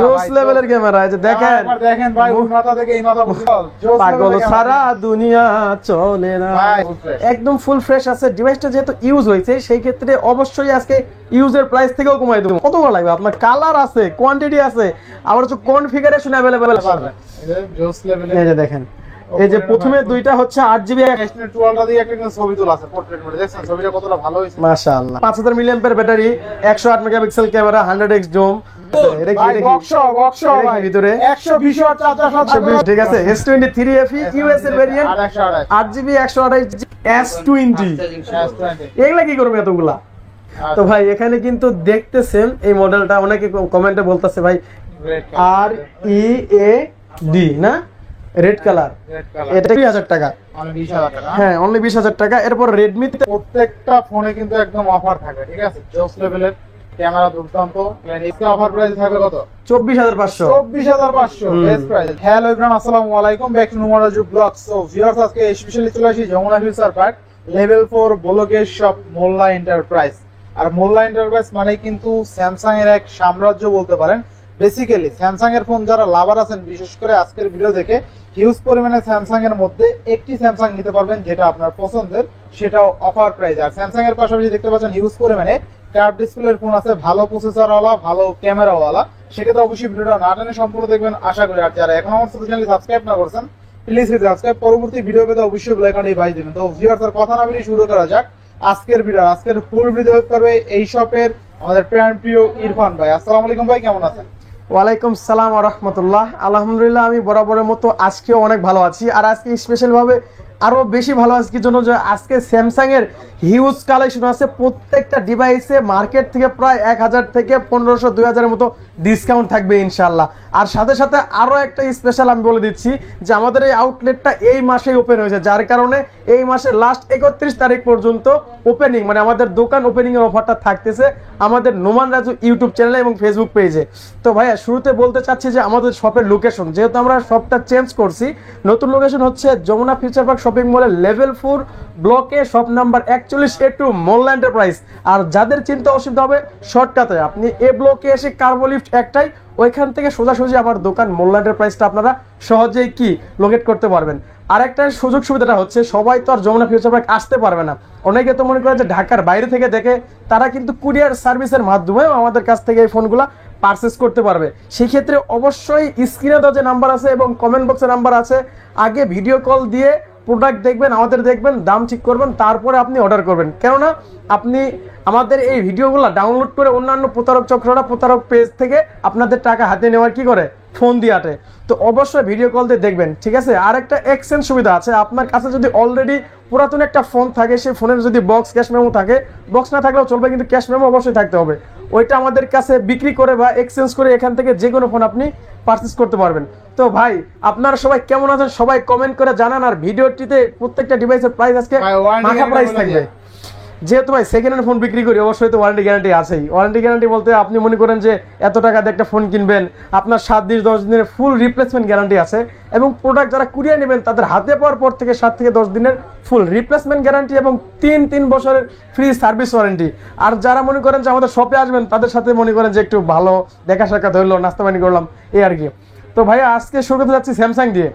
জোস লেভেলের ক্যামেরা এই যে দেখেন দেখেন ভাই ওই মাথা থেকে এই মাথা পর্যন্ত পাগল সারা দুনিয়া চলে না একদম ফুল ফ্রেশ আছে। ডিভাইসটা যেহেতু ইউজ হয়েছে সেই ক্ষেত্রে অবশ্যই আজকে ইউজের প্রাইস থেকেও কমাই দেবো। কত ভালো লাগবে আপনার, কালার আছে, কোয়ান্টিটি আছে, আবার হচ্ছে কনফিগারেশন अवेलेबल আছে। জোস লেভেলের এই যে দেখেন, এই যে প্রথমে দুইটা হচ্ছে 8GB ন্যাশনাল টুয়ালটা দিয়ে একটা ছবি তোলা আছে পোর্ট্রেট মোডে, দেখছেন ছবিটা কতটা ভালো হয়েছে মাশাআল্লাহ। 5000 milliampere battery, 108 megapixel camera, 100x zoom. ভিতরে 120 ওয়াট চার্জার সাথে ঠিক আছে। S23 FE ইউএস এর ভেরিয়েন্ট, 8GB 128GB S20। এগুলা কি করবে এতগুলা? তো ভাই এখানে কিন্তু দেখতেছেন এই মডেলটা অনেকে কমেন্টে বলতেছে ভাই READ না, রেড কালার, এটা 20000 টাকা, হ্যাঁ অনলি 20000 টাকা। এরপর Redmi তে প্রত্যেকটা ফোনে কিন্তু একদম অফার থাকে, ঠিক আছে। জোস লেভেলের ক্যামেরা দুর্দান্ত, এর অফার প্রাইস থাকবে কত? 24500। 24500 বেস্ট প্রাইস। হ্যালো এভরিওয়ান, আসসালামু আলাইকুম, ব্যাক টু নুমারাজু ব্লগ। সো ভিউয়ার্স, আজকে স্পেশালি চলে আসি যমুনা ফিউচার পার্ক লেভেল 4 ব্লকের শপ মোল্লা এন্টারপ্রাইজ। আর মোল্লা এন্টারপ্রাইজ মানে কিন্তু স্যামসাং এর এক সাম্রাজ্য বলতে পারেন। বেসিক্যালি স্যামসাং এর ফোন যারা লাভার আছেন, বিশেষ করে আজকের ভিডিও দেখে হিউজ পরিমাণে স্যামসাং এর মধ্যে একটি স্যামসাং নিতে পারবেন যেটা আপনার পছন্দের, সেটাও অফার প্রাইস। আর স্যামসাং এর পাশাপাশি দেখতে পাচ্ছেন হিউজ পরিমাণে কার্ভ ডিসপ্লের ফোন আছে, ভালো প্রসেসর ওয়ালা, ভালো ক্যামেরা ওয়ালা। সেক্ষেত্রে অবশ্যই ভিডিওটা না টেনে সম্পূর্ণ দেখবেন আশা করি। আর যারা এখন আমার চ্যানেলটি সাবস্ক্রাইব না করছেন প্লিজ সাবস্ক্রাইব, পরবর্তী ভিডিও পেতে অবশ্যই বেল আইকনটি বাজিয়ে দিবেন। তো ভিউয়ার্স, আর কথা না বলে শুরু করা যাক আজকের ভিডিও। আজকের ফুল ভিডিও করবে এই শপের আমাদের প্রিয় ইরফান ভাই। আসসালামু আলাইকুম ভাই, কেমন আছেন? ওয়ালাইকুম সালাম ওয়া রাহমাতুল্লাহ। আলহামদুলিল্লাহ, আমি বরাবরের মতো আজকেও অনেক ভালো আছি। আর আজকে স্পেশাল ভাবে আরো বেশি ভালো আছি কি জন্য, যে আজকে স্যামসাং এর হিউজ কালেকশন আছে। প্রত্যেকটা ডিভাইসে মার্কেট থেকে প্রায় 1000 থেকে 1500 2000 মতো ডিসকাউন্ট থাকবে ইনশাআল্লাহ। আর সাথে সাথে আরো একটা স্পেশাল আমি বলে দিচ্ছি যে আমাদের এই আউটলেটটা এই মাসেই ওপেন হয়েছে, যার কারণে এই মাসের লাস্ট 31 তারিখ পর্যন্ত ওপেনিং, মানে আমাদের দোকান ওপেনিং এর অফারটা থাকতেছে আমাদের নোমান রাজু ইউটিউব চ্যানেলে এবং ফেসবুক পেজে। তো ভাইয়া শুরুতে বলতে চাচ্ছি যে আমাদের শপের লোকেশন, যেহেতু আমরা শপটা চেঞ্জ করছি, নতুন লোকেশন হচ্ছে যমুনা ফিউচার পার্ক শপিং মলের লেভেল 4 ব্লকে শপ নাম্বার 41A2 মোল্লা এন্টারপ্রাইজ। আর যাদের চিন্তা অসুবিধা হবে, শর্টকাটে আপনি এ ব্লকে এসে কার্বোলিফট একটাই, ওইখান থেকে সোজাসুজি আমার দোকান মোল্লা এন্টারপ্রাইজটা আপনারা সহজেই কি লোকেট করতে পারবেন। আর একটা সুযোগ সুবিধাটা হচ্ছে, সবাই তো আর যমুনা ফিউচার পার্ক আসতে পারবে না। অনেকে তো মনে করে যে ঢাকার বাইরে থেকে দেখে, তারা কিন্তু কুরিয়ার সার্ভিসের মাধ্যমে আমাদের কাছ থেকে এই ফোনগুলো পারচেস করতে পারবে। সেই ক্ষেত্রে অবশ্যই স্ক্রিনে তো যে নাম্বার আছে এবং কমেন্ট বক্সে নাম্বার আছে, আগে ভিডিও কল দিয়ে প্রোডাক্ট দেখবেন, আমাদের দেখবেন, দাম ঠিক করবেন, তারপরে আপনি অর্ডার করবেন। কেননা আপনি আমাদের এই ভিডিওগুলো ডাউনলোড করে অন্যান্য প্রতারক চক্ররা প্রতারক পেজ থেকে আপনাদের টাকা হাতে নেওয়ার কি করে, ফোন দিয়ে আটে। তো অবশ্যই ভিডিও কল দিয়ে দেখবেন, ঠিক আছে। আর একটা এক্সচেঞ্জ সুবিধা আছে, আপনার কাছে যদি অলরেডি পুরাতন একটা ফোন থাকে, সেই ফোনের যদি বক্স ক্যাশ মেমো থাকে, বক্স না থাকলেও চলবে, কিন্তু ক্যাশ মেমো অবশ্যই থাকতে হবে, ওইটা আমাদের কাছে বিক্রি করে বা এক্সচেঞ্জ করে এখান থেকে যে কোনো ফোন আপনি পারচেস করতে পারবেন। তো ভাই আপনারা সবাই কেমন আছেন, সবাই কমেন্ট করে জানান। আর ভিডিওটিতে প্রত্যেকটা ডিভাইসের প্রাইস আজকে মাথা প্রাইস থাকবে। যেহেতু ভাই সেকেন্ড হ্যান্ড ফোন বিক্রি করি, অবশ্যই তো ওয়ারেন্টি গ্যারান্টি আছেই। ওয়ারেন্টি গ্যারান্টি বলতে আপনি মনে করেন যে এত টাকা দিয়ে একটা ফোন কিনবেন, আপনার 7 দিন 10 দিনের ফুল রিপ্লেসমেন্ট গ্যারান্টি আছে। এবং প্রোডাক্ট যারা কুরিয়ার নেবেন তাদের হাতে পাওয়ার পর থেকে 7 থেকে 10 দিনের ফুল রিপ্লেসমেন্ট গ্যারান্টি এবং 3 বছরের ফ্রি সার্ভিস ওয়ারেন্টি। আর যারা মনে করেন যে আমাদের শপে আসবেন, তাদের সাথে মনে করেন যে একটু ভালো দেখা সাক্ষাৎ হইলো, নাস্তা পানি করলাম, এই আর কি। তো ভাই আজকে শুরু করতে যাচ্ছি স্যামসাং দিয়ে।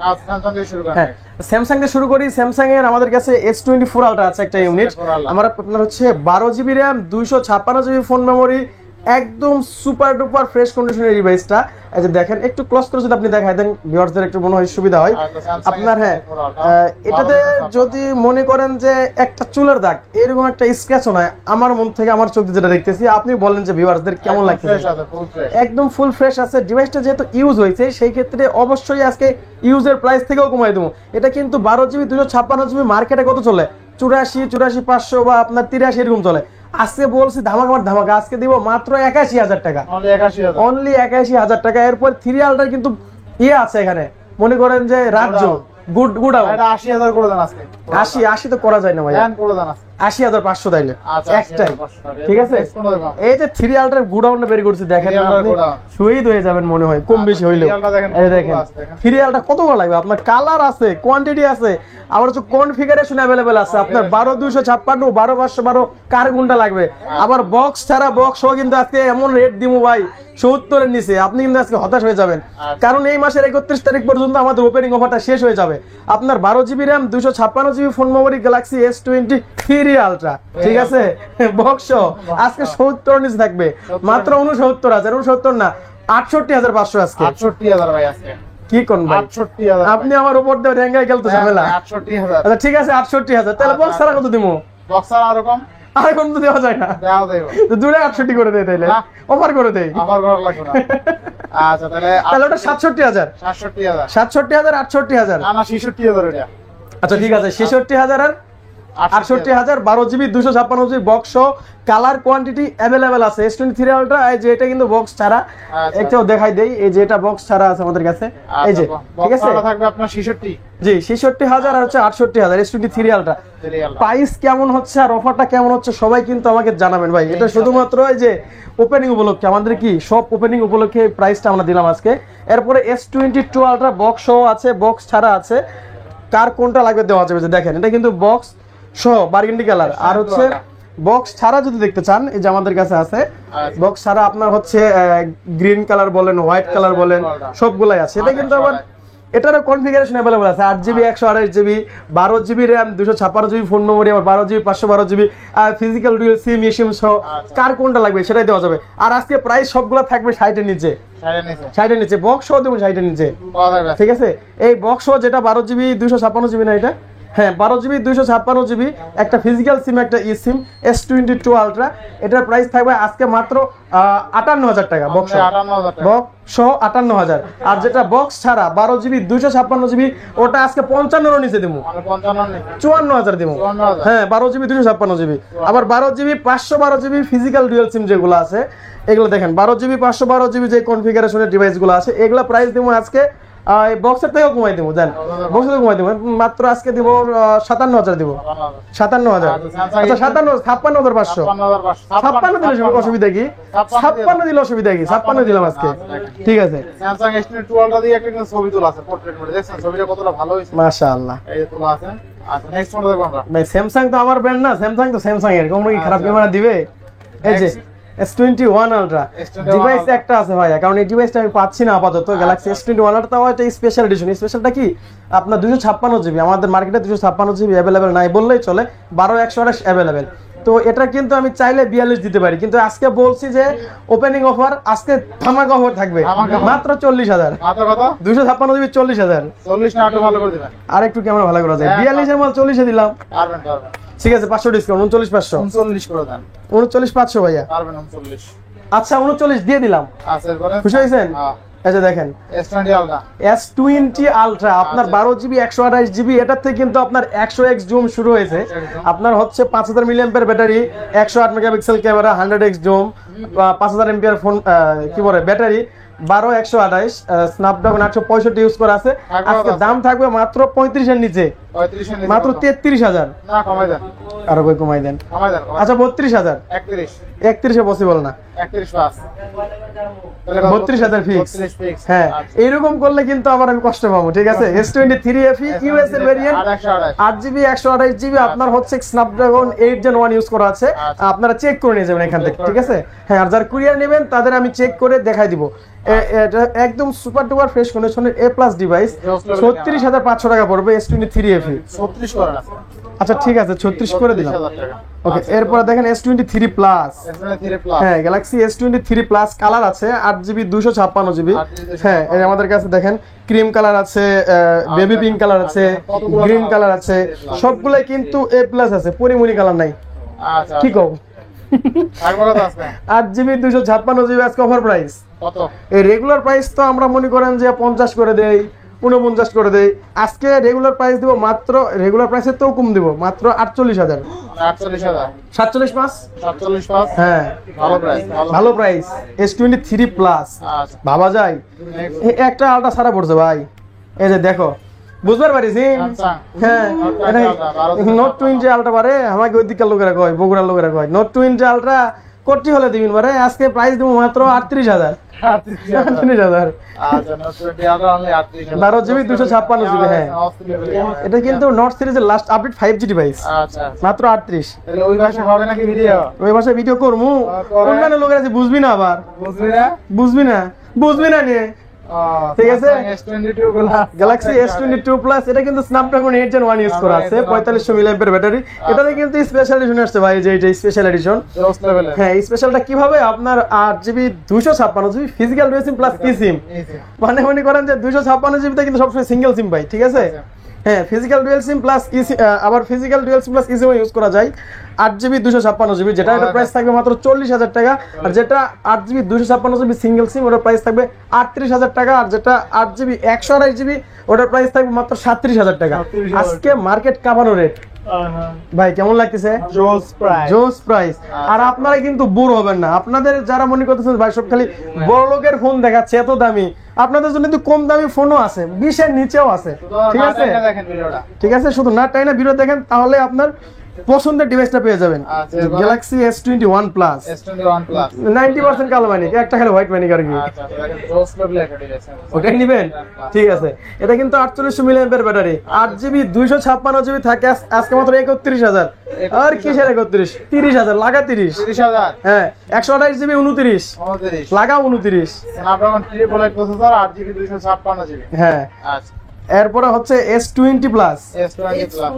হ্যাঁ, স্যামসাং দিয়ে শুরু করি। স্যামসাং এর আমাদের কাছে S24 আলট্রা আছে একটা ইউনিট। আমার আপনার হচ্ছে 12GB RAM, 256GB phone memory, একদম সুপার ডুপার ফ্রেশ কন্ডিশনের ডিভাইসটা। এই যে দেখেন, একটু ক্লোজ করে যদি আপনি দেখাই দেন ভিউয়ারদের একটু মনে হয় সুবিধা হয় আপনার। হ্যাঁ, এটাতে যদি মনে করেন যে একটা চুলের দাগ, এরকম একটা স্ক্র্যাচও নয় আমার মন থেকে, আমার চোখ দিয়ে যেটা দেখতেছি। আপনি বলেন যে ভিউয়ারদের কেমন লাগছে? একদম ফুল ফ্রেশ আছে। ডিভাইসটা যেহেতু ইউজ হয়েছে সেই ক্ষেত্রে অবশ্যই আজকে ইউজের প্রাইস থেকেও কমাই দেবো। এটা কিন্তু 12GB 256GB মার্কেটে কত চলে, 84 500 বা আপনার 83 এরকম চলে। আজকে বলছি ধামাকা, আজকে দিব মাত্র 81000 টাকা, অনলি 81000 টাকা। এরপর 3 আলটার কিন্তু ইয়ে আছে এখানে, মনে করেন যে রাজ্য গুড 80000 করে দেন আজকে। 80 তো করা যায় না ভাই, 80,500 তাইলে আচ্ছা, একটাই 80,500 টাকা। ঠিক আছে Next কোনটা দেখবো? এই যে 3 আলট্রার গুডাউনটা বের করছি দেখেন 3 আপনি godown। শহীদ হয়ে যাবেন মনে হয় কম বেশি হইলেও 3 আলট্রা দেখেন এই কতগুলো দেখেন আছে দেখেন। 3 আলট্রা কত বড় লাগবে আপনার কালার আছে কোয়ান্টিটি আছে আবার হচ্ছে কনফিগারেশন अवेलेबल আছে আপনার 12256 12512 কার কোনটা লাগবে আবার বক্স ছাড়া বক্স সহ কিন্তু আজকে এমন রেট দিমু ভাই 70 এর নিচে আপনি কিন্তু আজকে হতাশ হয়ে যাবেন কারণ এই মাসের 31 তারিখ পর্যন্ত আমাদের ওপেনিং অফারটা শেষ হয়ে যাবে আপনার 12 GB RAM 256 GB phone memory Galaxy S23 ultra ঠিক আছে বক্স সহ আজকে 70 এর নিচে থাকবে মাত্র 69,000 না 68,500 আজকে 68,000 ভাই আজকে। কি কোন ভাই 68,000 আপনি আমার উপর দিয়ে রেঙ্গায় গেল তো ঝামেলা 68,000 আচ্ছা ঠিক আছে 68,000 তাহলে বক্স ছাড়া কত দিমু বক্সার আরো কম আর কোন তো দেওয়া যায় না দেওয়া যাবে। তো দূরে 68 করে দেয় তাইলে না। অফার করে দেই আমার ঘর লাগবে না। আচ্ছা তাহলে তাহলে ওটা 67,000 67,000 67,000 68,000 না না 66,000 এটা আচ্ছা ঠিক আছে 66,000 আর 68,000 12 GB 256 GB box colour quantity available আছে S23 আলট্রা এই যে এটা কিন্তু বক্স ছাড়া আচ্ছা। একটাও দেখাই দেই এই যে এটা বক্স ছাড়া আছে আমাদের কাছে এই যে ঠিক আছে বক্সারটা থাকবে আপনার 66 জি 66,000 আর হচ্ছে 68,000 S23 আলট্রা সিরিয়াল। প্রাইস কেমন হচ্ছে আর অফারটা কেমন হচ্ছে সবাই কিন্তু আমাকে জানাবেন ভাই এটা শুধুমাত্র এই যে ওপেনিং উপলক্ষে আমাদের কি সব ওপেনিং উপলক্ষে প্রাইসটা আমরা দিলাম আজকে এরপরে S22 আলট্রা বক্স সহ আছে বক্স ছাড়া আছে কার কোনটা লাগবে দেওয়া যাবে যে দেখেন এটা কিন্তু বক্স সহ বার্গেন্ডি কালার আর হচ্ছে বক্স ছাড়া যদি দেখতে চান এই যে আমাদের কাছে আছে বক্স ছাড়া আপনার হচ্ছে গ্রিন কালার বলেন হোয়াইট কালার বলেন সবগুলাই আছে এটা কিন্তু আবার এটারও কনফিগারেশন अवेलेबल আছে 8 GB 128 GB 12 GB RAM 256 GB phone memory আবার 12 GB 512 GB ফিজিক্যাল ডুয়াল সিম ইসিম সহ কার কোনটা লাগবে সেটাই দেওয়া যাবে আর আজকে প্রাইস সবগুলা থাকবে 60 এর নিচে সাইডে নিচে 60 এর নিচে বক্স সহ দেবো 60 এর নিচে পাওয়া যাবে। ঠিক আছে এই বক্স সহ যেটা 12 GB 256 GB না এটা হ্যাঁ 12 GB 256 GB একটা ফিজিক্যাল সিম একটা ই সিম S22 আলট্রা এটার প্রাইস থাকবে আজকে মাত্র 58,000 টাকা বক্স 58,000 টাকা। বক্স সহ 58,000 আর যেটা বক্স ছাড়া 12 GB 256 GB ওটা আজকে 55 এর নিচে দেবো মানে 55 নেই 54,000 দেবো 54,000 হ্যাঁ 12 GB 256 GB আবার 12 GB 512 GB ফিজিক্যাল ডুয়াল সিম যেগুলো আছে এগুলো দেখেন 12 GB 512 GB যে কনফিগারেশনের ডিভাইসগুলো আছে এগুলো প্রাইস দেবো আজকে এই বক্সের থেকেও কমাই দেবো জান বক্সের থেকে কমাই দেবো মাত্র আজকে দিব 57,000 দিব 57,000 আচ্ছা 56,500 56 দিলে অসুবিধা কি 56 দিলে অসুবিধা কি 56 দিলাম আজকে ঠিক আছে স্যামসাং S22 আলট্রা দিয়ে একটা কিন্তু ছবি তোলা আছে পোর্ট্রেট মোডে দেখছেন ছবিটা কতটা ভালো হয়েছে মাশাআল্লাহ এই যে তোলা আছে। আচ্ছা নেক্সট কোনটা দেখব আমরা? ভাই স্যামসাং তো আমার ব্র্যান্ড না স্যামসাং তো স্যামসাং এর কোনো কি খারাপ ক্যামেরা দিবে এই যে S21 আলট্রা S21 ডিভাইস একটা আছে ভাই কারণ এই ডিভাইসটা আমি পাচ্ছি না আপাতত গ্যালাক্সি S21 আলট্রা তাও একটা স্পেশাল এডিশন স্পেশালটা কি আপনার 256 GB আমাদের মার্কেটে 256 GB अवेलेबल নাই বললেই চলে 12/128 अवेलेबल তো এটা কিন্তু আমি চাইলে 42 দিতে পারি কিন্তু আজকে বলছি যে ওপেনিং অফার আজকে ধামাকা অফার থাকবে ধামাকা offer। মাত্র 40,000 মাত্র কত? 256 GB 40,000 40 না একটু ভালো করে দিবেন। আর একটু ক্যামেরা ভালো করা যায় হ্যাঁ, 42 এর মাল 40 এ দিলাম পারবেন পারবেন। ঠিক আছে 500 ডিসকাউন্ট 39,500 39 করে দেন। 39,500 ভাইয়া পারবেন 39। আচ্ছা 39 দিয়ে দিলাম আচ্ছা এরপরে খুশি হয়েছেন হ্যাঁ এই যে দেখেন S20 আলট্রা S20 আলট্রা আপনার 12 GB 128 GB এটার থেকে কিন্তু আপনার 100x জুম শুরু হয়েছে আপনার হচ্ছে 5000 milliampere battery 108 megapixel camera 100x zoom 5000 MPR phone কি বলে ব্যাটারি 12/128 স্ন্যাপড্রাগন 865 ইউজ করা আছে আজকে দাম থাকবে মাত্র 35 এর নিচে 35 এর মাত্র 33,000 না কমাই দেন আরো কই কমাই দেন কমাই দেন আচ্ছা 32,000 31 31 এ পসিবল না 31 পাস 32,000 ফিক্স 32 ফিক্স হ্যাঁ এইরকম করলে কিন্তু আবার আমি কষ্ট পাবো ঠিক আছে S23 FE ইউএস এর ভেরিয়েন্ট 8GB 128GB আপনার হচ্ছে স্ন্যাপড্রাগন 8 Gen 1 ইউজ করা আছে আপনারা চেক করে নিয়ে যাবেন এখান থেকে ঠিক আছে হ্যাঁ আর যারা কুরিয়ার নেবেন তাদের আমি চেক করে দেখাই দিব এটা একদম সুপার ডুপার ফ্রেশ কন্ডিশনের A+ ডিভাইস 36,500 টাকা পড়বে S23 FE 36 করেন আছে আচ্ছা ঠিক আছে 36 করে দিলাম 30,000 টাকা। ওকে এরপর দেখেন S23 প্লাস S23 প্লাস হ্যাঁ গ্যালাক্সি S23 প্লাস কালার আছে 8GB 256GB হ্যাঁ এই আমাদের কাছে দেখেন ক্রিম কালার আছে বেবি পিঙ্ক কালার আছে গ্রিন কালার আছে সবগুলাই কিন্তু A+ আছে পরিমণি কালার নাই আচ্ছা কি কও তারপর কত আছে 8GB 256GB আজকে অফার প্রাইস কত এই রেগুলার প্রাইস তো আমরা মনে করেন যে 50 করে দেই 49 করে দেই আজকে রেগুলার প্রাইস দিব মাত্র রেগুলার প্রাইসের তো কম দিব মাত্র 48,000 48,000 47 পাস 47 পাস হ্যাঁ ভালো প্রাইস ভালো প্রাইস S23 প্লাস আচ্ছা ভাবা যায় next একটা আলট্রা সারা পড়ছে ভাই এই যে দেখো বুঝবার পারিছি Samsung। হ্যাঁ Note এটা 20 Ultra, 12 নোট 20 আলট্রা পারে আমাকে ওইদিকের লোকেরা কয় বগুড়ার লোকেরা কয় নোট 20 আলট্রা কোটি হলে দিবেন পারে আজকে প্রাইস দেবো মাত্র 38000 38000 আচ্ছা Note 20 Ultra only 38,000 12 GB 256 GB হ্যাঁ এটা কিন্তু নোট সিরিজের লাস্ট আপডেট 5G ডিভাইস আচ্ছা মাত্র 38 তাহলে ওই ভাষা হবে নাকি ভিডিও ওই ভাষায় ভিডিও করমু করে। অন্যান্য লোকেরা যে বুঝবি না আবার বুঝলি না বুঝবি না নিয়ে ঠিক আছে। S22 গুলা গ্যালাক্সি S22 প্লাস এটা কিন্তু স্ন্যাপড্রাগন 8 Gen 1 ইউজ করা আছে 4500 মিলিঅ্যাম্পিয়ার ব্যাটারি এটাতে কিন্তু স্পেশাল এডিশন আসছে ভাই যে এটা স্পেশাল এডিশন জোস লেভেলের হ্যাঁ এই স্পেশালটা কিভাবে আপনার 8GB 256GB ফিজিক্যাল ডুয়াল সিম প্লাস কি সিম মানে মনে করেন যে 256GB তে কিন্তু সবসময় সিঙ্গেল সিম ভাই ঠিক আছে হ্যাঁ ফিজিক্যাল ডুয়াল সিম প্লাস আবার ফিজিক্যাল ডুয়াল সিম প্লাস ইসিম ইউজ করা যায় 8GB 256GB যেটা এটা প্রাইস থাকবে মাত্র 40000 টাকা আর যেটা 8GB 256GB সিঙ্গেল সিম ওটার প্রাইস থাকবে 38000 টাকা আর যেটা 8GB 128GB ওটার প্রাইস থাকবে মাত্র 37000 টাকা 37,000 আজকে মার্কেট কামানো রেট ভাই কেমন লাগতেছে জোস প্রাইস জোস প্রাইস আর আপনারা কিন্তু বোর হবেন না আপনাদের যারা মনে করতেছেন ভাই সব খালি বড় লোকের ফোন দেখাচ্ছে এত দামি আপনাদের জন্য কিন্তু কম দামি ফোনও আছে 20 এর নিচেও আছে ঠিক আছে দেখেন ভিডিওটা ঠিক আছে শুধু না টাইনা ভিডিও দেখেন তাহলে আপনার পছন্দের ডিভাইসটা পেয়ে যাবেন আচ্ছা, এবার? Galaxy S21 plus S21 plus 90% কালো মানিক একটা খালি হোয়াইট মানিক আর কি আচ্ছা দেখেন জোস লেভেলের একটা ডিভাইস ওটাই নিবেন ঠিক আছে এটা কিন্তু 4800 মিলিঅ্যাম্পিয়ার ব্যাটারি 8GB 256GB থাকে আজকে মাত্র 31000 আর কিসের 31 30000 লাগা 30 30000 হ্যাঁ 128GB 29 29 লাগা 29 স্ন্যাপড্রাগন 388 প্রসেসর 8GB 256GB হ্যাঁ আচ্ছা এরপরে হচ্ছে S20 প্লাস S20 প্লাস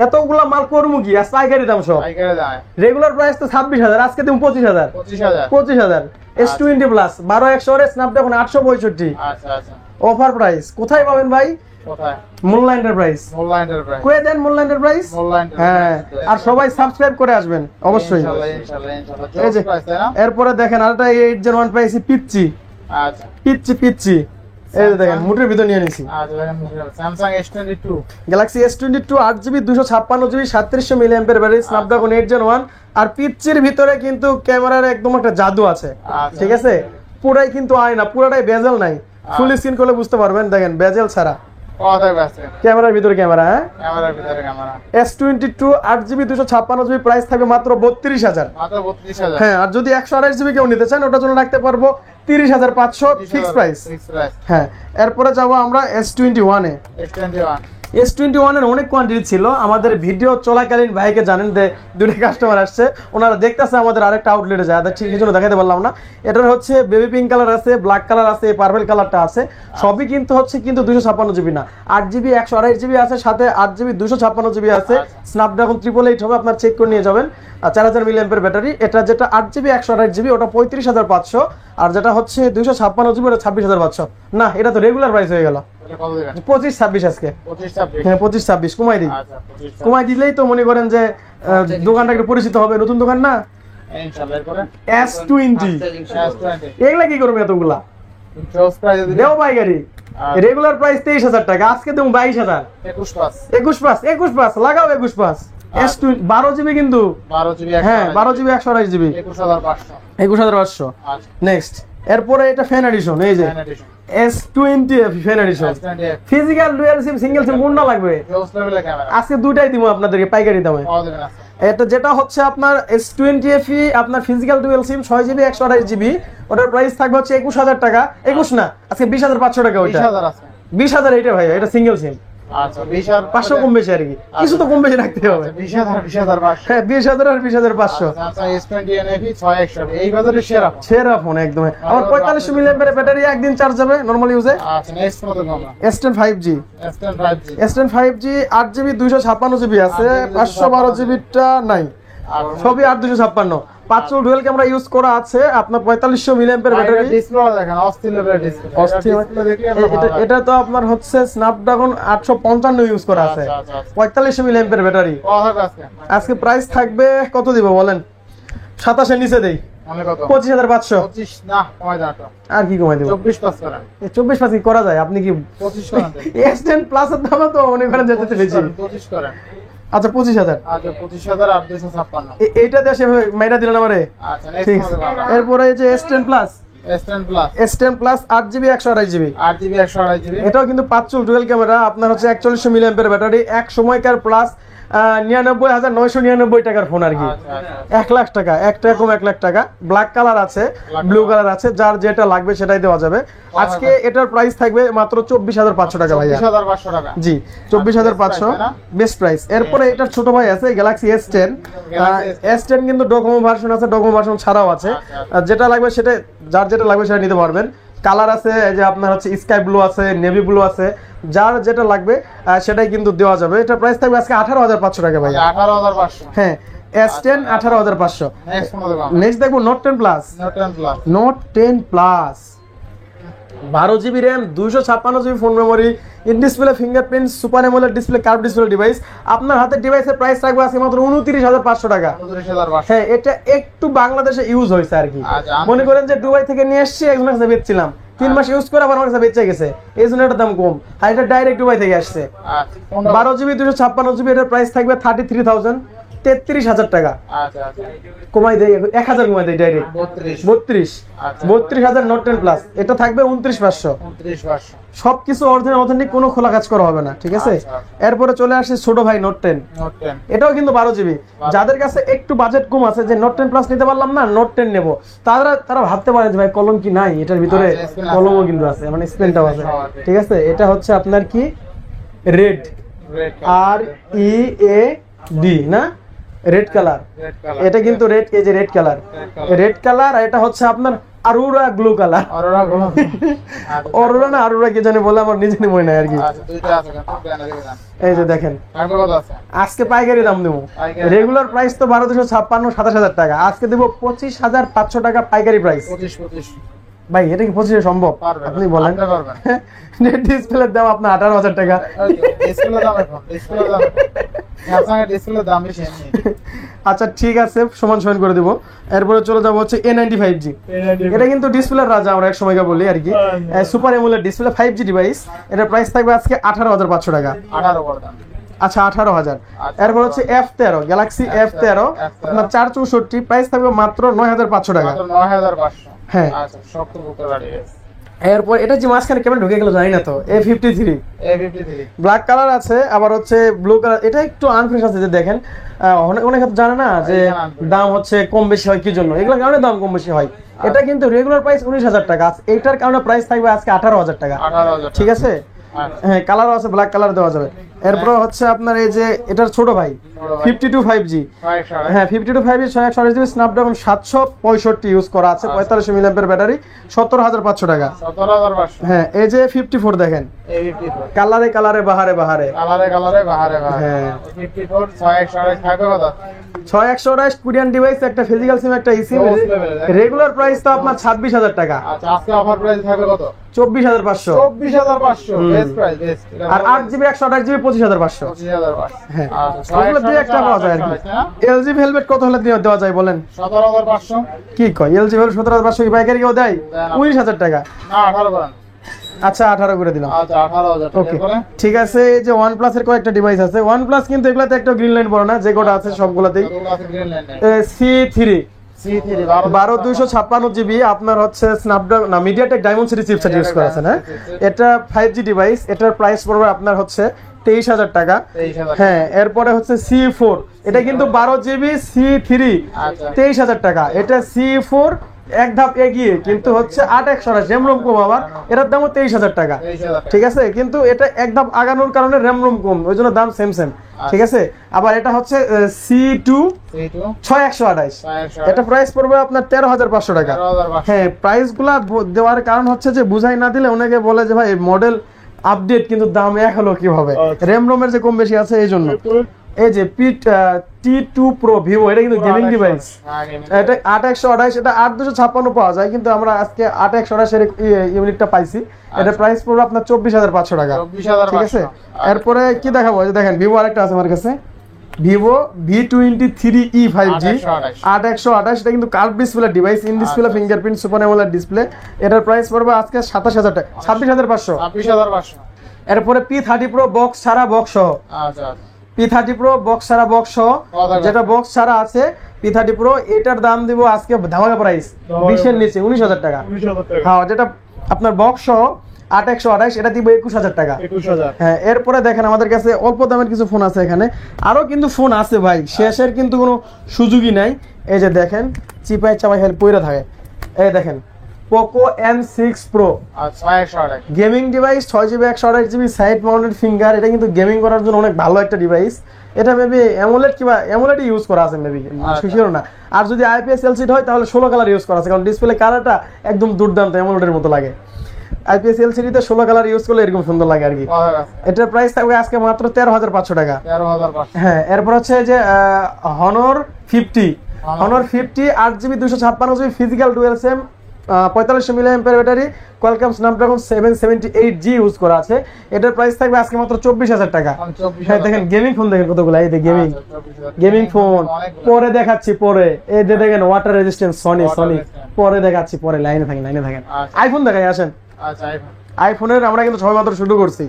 এতগুলা মাল করমু কি আর পাইকারি দাম সব আইকারে যায় রেগুলার প্রাইস তো 26000 আজকে তুমি 25000 25000 25000 S20 প্লাস 12100 এর স্ন্যাপড্রাগন 865 আচ্ছা আচ্ছা অফার প্রাইস কোথায় পাবেন ভাই কোথায় মোল্লা এন্টারপ্রাইজ মোল্লা এন্টারপ্রাইজ কয়ে দেন মোল্লা এন্টারপ্রাইজ মোল্লা হ্যাঁ আর সবাই সাবস্ক্রাইব করে আসবেন অবশ্যই ইনশাআল্লাহ এই যে জোস প্রাইস তাই না এরপরে দেখেন আরেকটা 8 Gen 1 পাইছি পিচ্চি আচ্ছা পিচ্চি এই যে দেখেন মুটের ভিতর নিয়ে নিছি আচ্ছা দেখেন Samsung S22 Galaxy S22 8GB 256GB 3700 milliampere battery Snapdragon 8 Gen 1 আর পিচ্চির ভিতরে কিন্তু ক্যামেরার একদম একটা জাদু আছে আচ্ছা। ঠিক আছে পুরাই কিন্তু আয়না পুরাটাই বেজেল নাই ফুল স্ক্রিন করলে বুঝতে পারবেন দেখেন বেজেল ছাড়া কোথায় আছে ক্যামেরার ভিতরে ক্যামেরা হ্যাঁ ক্যামেরার ভিতরে camera S22 8GB 256GB price থাকবে মাত্র 32000 মাত্র 32000 হ্যাঁ আর যদি 128GB কেউ নিতে চান ওটার জন্য রাখতে পারবো 30500 ফিক্স প্রাইস ফিক্স প্রাইস হ্যাঁ এরপরে যাবো আমরা S21 এ S21 S21 এর অনেক কোয়ান্টিটি ছিল আমাদের ভিডিও চলাকালীন ভাইকে জানেন যে দুটো কাস্টমার আসছে ওনারা দেখতেছে আমাদের আরেকটা আউটলেটে যায় ঠিক এই জন্য দেখাতে পারলাম না এটার হচ্ছে বেবি পিঙ্ক কালার আছে ব্ল্যাক কালার আছে পার্পল কালারটা আছে সবই কিন্তু হচ্ছে কিন্তু 256GB না 8GB 128GB আছে সাথে 8GB 256GB আছে স্ন্যাপড্রাগন 888 হবে আপনার চেক করে নিয়ে যাবেন আর 4000 মিলিঅ্যাম্পিয়ার ব্যাটারি এটা যেটা 8GB 128GB ওটা 35500 আর যেটা হচ্ছে 256GB ওটা 26500 না এটা তো রেগুলার প্রাইস হয়ে গেল এটা কত দিবেন 25 26 আজকে 25 26 হ্যাঁ 25 26 কমাই দিই আচ্ছা 25 কমাই দিলেই তো মনে করেন যে দোকানটা একটু পরিচিত হবে নতুন দোকান না ইনশাআল্লাহ এরপরে S20 S20 এগুলা কি করবে এতগুলা জোস প্রাইস দিবেন দেও পাইকারি রেগুলার প্রাইস 23000 টাকা আজকে দেবো 22000 21 পাস 21 পাস লাগাও 21 পাস S20 12GB কিন্তু 12GB হ্যাঁ 12GB 128GB 21500 21500 আচ্ছা নেক্সট এরপরে এটা ফ্যান এডিশন এই যে edition S20 fan edition S20 physical dual sim single sim কোনটা লাগবে জোস লেভেলের ক্যামেরা আজকে দুটাই দিব আপনাদেরকে পাইকারি দামে কত দিবেন আছে এটা যেটা হচ্ছে আপনার S20 FE আপনার ফিজিক্যাল ডুয়াল সিম 6GB 128GB ওটার প্রাইস থাকবে হচ্ছে 21000 টাকা 21 না আজকে 20500 টাকা ওইটা 20000 আছে 20000 এটা ভাই এটা সিঙ্গেল সিম আচ্ছা 20000 500 কম বেশি আর কি কিছু তো কম বেশি রাখতে হবে 20000 হ্যাঁ 20000 আর 20500 স্যামসাং S20 NFE 6100 এই বাজারে সেরা সেরা ফোন একদম আমার 45 মিলিঅ্যাম্পিয়ার ব্যাটারি একদিন চার্জ যাবে নরমাল ইউজে আচ্ছা নেক্সট কত দাম S10 5G S10 5G S10 5G 8GB 256GB আছে 512GB টা নাই আর সবই 8256 500 ডুয়াল ক্যামেরা ইউজ করা আছে আপনার 4500 মিলিঅ্যাম্পিয়ার ব্যাটারি ডিসপ্লে দেখেন অস্থির লেভেলের ডিসপ্লে অস্থির এটা তো আপনার হচ্ছে স্ন্যাপড্রাগন 855 ইউজ করা আছে আচ্ছা, আচ্ছা। 4500 মিলিঅ্যাম্পিয়ার ব্যাটারি কত আছে আজকে প্রাইস থাকবে কত দিব বলেন 27 এর নিচে দেই মানে কত 25500 25 না কমাই দাও তো আর কি কমাই দেব 24 পাস করেন 24 পাঁচ কি করা যায় আপনি কি 25 করেন S10 প্লাস এর দাম তো মনে করেন যেতে বেশি 25 করেন আচ্ছা 25000 আচ্ছা 25000 আর 256 এইটা দেশে মাইরা দিলেন আমারে আচ্ছা ঠিক নেক্সট আছে। এরপরে এই যে S10 plus S10 plus S10 plus 8GB 128GB 8GB 128GB এটাও কিন্তু 5 চুল ডুয়াল ক্যামেরা, আপনার হচ্ছে 4100 মিলিঅ্যাম্পিয়ার ব্যাটারি, এক সময়কার প্লাস 99,999 টাকার ফোন আর কি। 1 লাখ টাকা, একটা কম 1 লাখ টাকা। ব্ল্যাক কালার আছে, ব্লু কালার আছে, যার যেটা লাগবে সেটাই দেওয়া যাবে। আজকে এটার প্রাইস থাকবে মাত্র 24,500 টাকা ভাইয়া। 24,500 টাকা জি 24,500 বেস্ট প্রাইস। এরপরে এটার ছোট ভাই আছে গ্যালাক্সি S10। S10 কিন্তু ডোকোমো ভার্সন আছে, ডোকোমো ভার্সন ছাড়াও আছে। আর যেটা লাগবে সেটা, যার যেটা লাগবে সেটা নিতে পারবেন। কালার আছে, এই যে আপনার হচ্ছে স্কাই ব্লু আছে, নেভি ব্লু আছে, যার যেটা লাগবে সেটাই কিন্তু দেওয়া যাবে। এটা প্রাইস থাকবে আজকে 18,500 টাকা ভাইয়া। 18,500 হ্যাঁ S10 18,500। নেক্সট মডেল নেক্সট দেখবো note 10 plus. Note 10 plus 12GB RAM, 256GB phone memory, in display fingerprint, super AMOLED display, curve display device. আপনার হাতে ডিভাইসের প্রাইস রাখবো আজকে মাত্র 29,500 টাকা। 29,500 হ্যাঁ, এটা একটু বাংলাদেশে ইউজ হয়েছে আর কি। আচ্ছা, মনে করেন যে দুবাই থেকে নিয়ে এসেছি, একজনের কাছে বেচছিলাম, 3 মাস ইউজ করে আবার আমার কাছে বেঁচে গেছে, এই জন্য এটার দাম কম। আর এটা ডাইরেক্ট দুবাই থেকে আসছে। 12GB 256GB, এটার প্রাইস থাকবে 33,000, 33,000 টাকা। আচ্ছা কমাই দেয় 1,000, কমাই দেয় ডাইরেক্ট 32, আচ্ছা। 32,000 নোট 10 প্লাস। এটা থাকবে 29,500। 29,500 সবকিছু অরিজিনাল অথেন্টিক, কোনো খোলা কাজ করা হবে না, ঠিক আছে। আচ্ছা। এরপরে চলে আসছে ছোট ভাই নোট 10। নোট 10 এটাও কিন্তু 12GB। যাদের কাছে একটু বাজেট কম আছে, যে নোট 10 প্লাস নিতে পারলাম না, নোট 10 নেবো, তারা ভাবতে পারে যে ভাই কলম কি নাই এটার ভিতরে। আচ্ছা, স্পেন আছে। কলমও কিন্তু আছে, মানে স্পেনটাও আছে, ঠিক আছে। এটা হচ্ছে আপনার কি রেড, READ না, রেড কালার। এটা কিন্তু রেড, এই যে রেড কালার, রেড কালার। আর এটা হচ্ছে আপনার আরোরা গ্লো কালার। অরোরা না আরোরা কি জানি বলে, আমার নিজে মনে নাই আর কি। আচ্ছা দুইটা আছে কেন? এই যে দেখেন, তারপর কত আছে? আজকে পাইকারি দাম দেবো। রেগুলার প্রাইস তো 12,256, 27,000 টাকা। আজকে দেবো 25,500 টাকা পাইকারি প্রাইস। 25 ভাই এটা কি 25 সম্ভব? পারবেন, আপনি বলেন। আপনি পারবেন। ডিসপ্লের দাম আপনার 18,000 টাকা। ডিসপ্লের দাম এখন, ডিসপ্লের দাম স্যামসাং এর ডিসপ্লের দাম বেশি এমনি। আচ্ছা ঠিক আছে, সমান সমান করে দিব। এরপরে চলে যাবো হচ্ছে A95G। এটা কিন্তু ডিসপ্লের রাজা, আমরা এক সময়কে বলি আর কি। Super AMOLED display 5G device. এটার প্রাইস থাকবে আজকে 18,500 টাকা। 18 করে দাম। আচ্ছা 18,000। এরপর হচ্ছে F13, গ্যালাক্সি F13, আপনার 464, প্রাইস থাকবে মাত্র 9,500 টাকা। মাত্র 9,500। হ্যাঁ। আচ্ছা শক্ত বুকের গাড়ি। এরপর এটা যে মাঝখানে কেমন ঢুকে গেল জানি না তো, A53 A53 ব্ল্যাক কালার আছে, আবার হচ্ছে ব্লু কালার। এটা একটু আনফ্রেশ আছে, যে দেখেন অনেক জানে না যে দাম হচ্ছে কম বেশি হয় কি জন্য, এগুলোর কারণে দাম কম বেশি হয়। এটা কিন্তু রেগুলার প্রাইস 19,000 টাকা, এইটার কারণে প্রাইস থাকবে আজকে 18,000 টাকা। 18,000 ঠিক আছে। হ্যাঁ, কালারও আছে, ব্ল্যাক কালার দেওয়া যাবে। এরপর হচ্ছে আপনার এই যে এটার ছোট ভাই 52 5G। হ্যাঁ 52 5G 628GB স্ন্যাপড্রাগন 765 ইউজ করা আছে, 4500 মিলিঅ্যাম্পিয়ার ব্যাটারি, 17,500 টাকা। 17,500। হ্যাঁ এই যে 54 দেখেন, A54 কালারে কালারে বাহারে বাহারে। কালারে বাহারে। হ্যাঁ 54 628 থাকবে কত? 6128 কোরিয়ান ডিভাইস, একটা ফিজিক্যাল সিম, একটা eSIM। রেগুলার প্রাইস তো আপনার 26,000 টাকা। আচ্ছা আজকে অফার প্রাইস থাকবে কত? 24,500। 24,500 বেস্ট প্রাইস, বেস্ট। আর 8GB 128GB 25,500। 25,500। হ্যাঁ আচ্ছা ওগুলো দুই একটা পাওয়া যায় আর কি। LG ভেলভেট কত হলে দেওয়া যায় বলেন? 17,500। কি কয়, LG ভেলভেট 17,500 কি পাইকারি কেউ দেয়? 19,000 টাকা। না 18 করেন। আচ্ছা 18 করে দিলাম। আচ্ছা 18,000 ওকে টাকা করে। ঠিক আছে। এই যে OnePlus এর কয়েকটা ডিভাইস আছে। OnePlus কিন্তু এগুলাতে একটা গ্রিন লাইন পড়ে না, যে কোটা আছে সবগুলাতেই। কতগুলো আছে green line? C3 C3 12,256GB, আপনার হচ্ছে স্ন্যাপড্রাগন না মিডিয়াটেক ডায়মন্ড চিপসেট ইউজ করা আছে না। এটা 5G ডিভাইস। এটার প্রাইস পড়বে আপনার হচ্ছে 23,000 টাকা। 23,000। হ্যাঁ এরপরে হচ্ছে C4, এটা কিন্তু 12GB C3, আচ্ছা 23,000 টাকা। এটা C4 এক ধাপ এগিয়ে, কিন্তু হচ্ছে 8/128 র্যাম রোম কম, আবার এটার দামও 23,000 টাকা। 23,000। ঠিক আছে, কিন্তু এটা এক ধাপ আগানোর কারণে র্যাম রোম কম, ওই জন্য দাম সেম। ঠিক আছে। আবার এটা হচ্ছে C2 6/128, এটা প্রাইস পড়বে আপনার 13,500 টাকা। 13,500। হ্যাঁ প্রাইস গুলা দেওয়ার কারণ হচ্ছে যে বুঝাই না দিলে অনেকে বলে যে ভাই মডেল আপডেট কিন্তু দাম এক হলো কিভাবে, র্যাম রোমের যে কম বেশি আছে এই জন্য। এই যে T2 Pro ভিভো, এটা কিন্তু গেমিং ডিভাইস। এটা 8/128, এটা 8,256 পাওয়া যায়, কিন্তু আমরা আজকে 8/128 এর ইউনিটটা পাইছি। এটা প্রাইস পড়বে আপনার 24,500 টাকা। 24,500। ঠিক আছে। এরপরে কি দেখাবো, এই যে দেখেন ভিভো আরেকটা আছে আমার কাছে, ভিভো V23e 5G 8/128, এটা কিন্তু curve display device, in display fingerprint, super AMOLED display. এটার প্রাইস পড়বে আজকে 27,000 টাকা, 26,500। 26,500। এরপরে P30 Pro বক্স ছাড়া, বক্স সহ আচ্ছা P P30 Pro বক্স ছাড়া বক্স সহ, যেটা বক্স ছাড়া আছে P30 Pro, এটার দাম দিব আজকে ধামাকা প্রাইস 20 এর নিচে 19,000 টাকা। 19,000 টাকা। হ্যাঁ, যেটা আপনার বক্স সহ 8128, এটা দিব 21,000 টাকা। 21,000। হ্যাঁ, এরপরে দেখেন আমাদের কাছে অল্প দামের কিছু ফোন আছে এখানে, আরো কিন্তু ফোন আছে ভাই, শেষের কিন্তু কোনো সুযোগই নাই। এই যে দেখেন চিপাই চাপাই হেল পইরা থাকে। এই দেখেন Poco M6 Pro, আচ্ছা 128। Gaming device, 6GB 128GB side mounted finger. এটা কিন্তু গেমিং করার জন্য অনেক ভালো একটা ডিভাইস। এটা মেবি অ্যামোলেড কিংবা অ্যামোলেড ইউজ করা আছে মেবি, শিওর না। আর যদি IPS LCD হয় তাহলে 16 কালার ইউজ করা আছে, কারণ ডিসপ্লে কালারটা একদম দুর্দান্ত অ্যামোলেডের মতো লাগে। IPS LCD তে 16 কালার ইউজ করলে এরকম সুন্দর লাগে আর কি। এটার প্রাইস থাকবে আজকে মাত্র 13,500 টাকা। 13,500। হ্যাঁ, এরপর হচ্ছে যে Honor 50, Honor 50 8GB 256GB physical dual sim, 4500 mAh battery, Qualcomm Snapdragon 778G use করা আছে। এটার প্রাইস থাকবে আজকে মাত্র 24,000 টাকা। হ্যাঁ, দেখেন গেমিং ফোন দেখেন কতগুলো, এই যে গেমিং গেমিং ফোন পরে দেখাচ্ছি, পরে এই যে দেখেন ওয়াটার রেজিস্ট্যান্স সনি, পরে দেখাচ্ছি, পরে লাইনে থাকেন। আইফোন দেখাই আসেন। আচ্ছা আইফোন। আইফোনের আমরা কিন্তু সবেমাত্র শুরু করছি।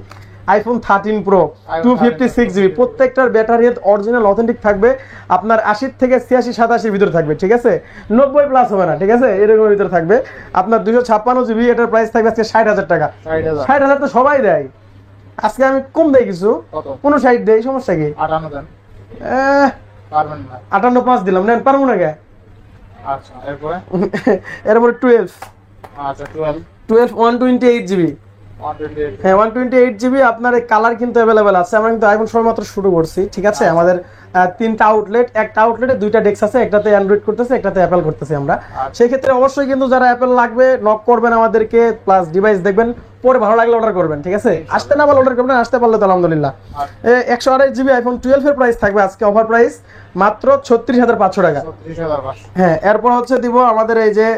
আইফোন 13 প্রো 256GB, প্রত্যেকটার ব্যাটারি অরিজিনাল অথেন্টিক থাকবে, আপনার 80 থেকে 86 87 ভিতরে থাকবে, ঠিক আছে, 90 প্লাস হবে না, ঠিক আছে, এরকম ভিতরে থাকবে। আপনার 256GB, এটার প্রাইস থাকবে আজকে 60,000 টাকা। 60,000 তো সবাই দেয়, আজকে আমি কম দেই কিছু, 59 দেই, সমস্যা কি? 58 দেন। পারবেন না। 58.5 দিলাম, নেন, পারবো না কে? আচ্ছা এরপরে এরপরে 12, আচ্ছা 12 128GB। 128। হ্যাঁ, 128GB। আপনার এই কালার কিন্তু অ্যাভেলেবেল আছে। আমরা কিন্তু আইফোন সবেমাত্র শুরু করছি, ঠিক আছে। আমাদের 3টা আউটলেট, একটা আউটলেটে 2টা ডেস্ক আছে, একটাতে অ্যান্ড্রয়েড করতেছে, একটাতে অ্যাপেল করতেছে আমরা। সেই ক্ষেত্রে অবশ্যই কিন্তু যারা অ্যাপেল লাগবে নক করবেন আমাদেরকে, প্লাস ডিভাইস দেখবেন, পরে ভালো লাগলে অর্ডার করবেন, ঠিক আছে। আসতে না পারলে অর্ডার করবেন, আসতে পারলে তো আলহামদুলিল্লাহ। 128GB আইফোন 12 এর প্রাইস থাকবে আজকে অফার প্রাইস মাত্র 36,500 টাকা। 36,500। হ্যাঁ, এরপর হচ্ছে দিব আমাদের এই যে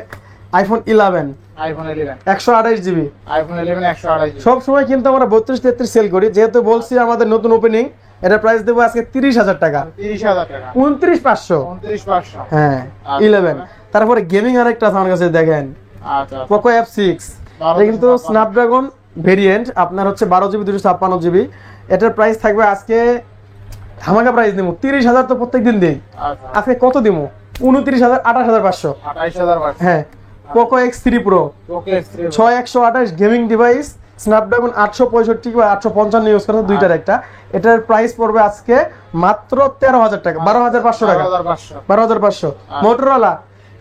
আইফোন 11, আইফোন 11 128GB। আইফোন 11 128। সব সময় কিন্তু আমরা 32-33 সেল করি, যেহেতু বলছি আমাদের নতুন ওপেনিং। এটা প্রাইস দেবো আজকে 30,000 টাকা। 30,000 টাকা। 29,500। 29,500। হ্যাঁ, 11। তারপরে গেমিং আরেকটা আছে আমার কাছে, দেখেন আচ্ছা Poco F6, এটা কিন্তু স্ন্যাপড্রাগন ভেরিয়েন্ট, আপনার হচ্ছে 12GB 256GB। এটার প্রাইস থাকবে আজকে ধামাকা প্রাইস দিব 30,000, তো প্রত্যেকদিন দিই। আচ্ছা আজকে কত দিব? 29,000, 28,500। 28,500। হ্যাঁ, Poco X3 Pro ওকে X3 6128 গেমিং ডিভাইস, স্ন্যাপড্রাগন 865 বা 855 ইউজ করা, দুইটার একটা। এটার প্রাইস পড়বে আজকে মাত্র 13,000 টাকা, 12,500 টাকা। 12,500। 12,500।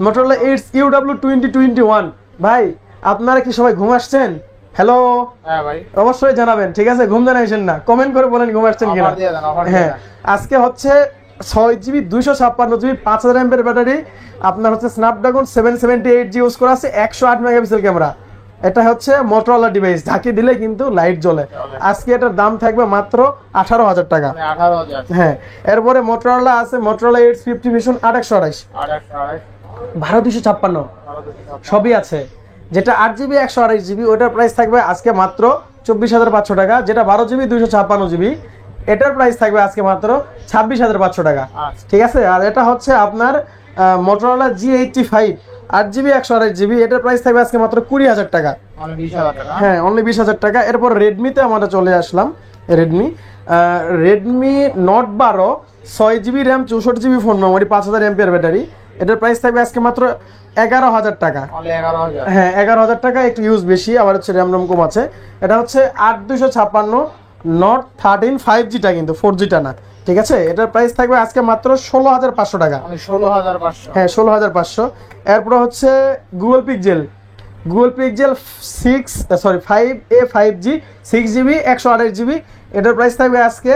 Motorola eights UW 2021। ভাই, আপনারা কি সবাই ঘুম আসছেন? হ্যালো, হ্যাঁ ভাই অবশ্যই জানাবেন, ঠিক আছে, ঘুম জানাইছেন না, কমেন্ট করে বলেন ঘুম আসছেন কিনা। অফার দিয়ে দেন, অফার দিয়ে হ্যাঁ, দেন। আজকে হচ্ছে 6GB 256GB 5000 mAh ব্যাটারি, আপনার হচ্ছে স্ন্যাপড্রাগন 778G ইউজ করা আছে, 108 মেগাপিক্সেল ক্যামেরা। এটা হচ্ছে মোটরোলা ডিভাইস, ঝাঁকি দিলে কিন্তু লাইট জ্বলে। আজকে এটার দাম থাকবে মাত্র 18,000 টাকা। 18,000। হ্যাঁ, এরপরে মোটরোলা আছে, মোটরোলা এইটস 50 ভিশন 8/128, 28,000। 12,256 সবই আছে। যেটা 8GB 128GB, ওটার প্রাইস থাকবে আজকে মাত্র 24,500 টাকা। যেটা 12GB 256GB, এটার প্রাইস থাকবে আজকে মাত্র 26,500 টাকা, ঠিক আছে। আর এটা হচ্ছে আপনার মোটরোলা G85 8GB 128GB, এটার প্রাইস থাকবে আজকে মাত্র 20,000 টাকা। মানে 20,000 টাকা। হ্যাঁ, অনলি 20,000 টাকা। এরপর রেডমিতে আমরা চলে আসলাম। Redmi note 12 6GB RAM 64GB phone memory 5000 mAh battery, এটার প্রাইস থাকবে আজকে মাত্র 11,000 টাকা। মানে 11,000। হ্যাঁ, 11,000 টাকা, একটু ইউজ বেশি, আবার হচ্ছে র্যাম রম কম আছে। এটা হচ্ছে 8256 নোট 13 5Gটা, কিন্তু 4Gটা না, ঠিক আছে। এটার প্রাইস থাকবে আজকে মাত্র 16,500 টাকা। মানে 16,500। হ্যাঁ, 16,500। এরপর হচ্ছে Google pixel 5A 5G 6GB 128GB, এটার প্রাইস থাকবে আজকে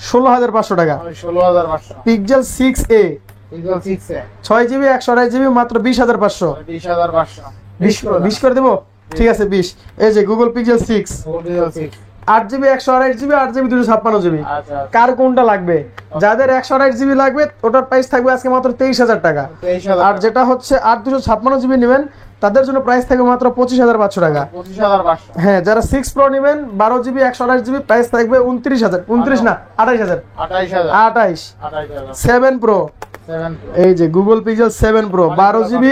16,500 টাকা। মানে 16,500। পিক্সেল 6A Pixel 6 এ 6GB 128GB মাত্র 20,500। 20,500। 20 করে দেবো, ঠিক আছে 20। এই যে Google pixel 6 Pixel 6। 8GB 128GB 8GB 256GB, আচ্ছা কার কোনটা লাগবে? যাদের 128GB লাগবে ওটার প্রাইস থাকবে আজকে মাত্র 23,000 টাকা। 23,000। আর যেটা হচ্ছে 8 256GB নেবেন তাদের জন্য প্রাইস থাকবে মাত্র 25,500 টাকা। 25,500। হ্যাঁ, যারা 6 Pro নেবেন 12GB 128GB প্রাইস থাকবে 29,000, 29 না 28,000। 28,000। 28। 28,000। 7 Pro, 7 এই যে Google pixel 7 Pro 12GB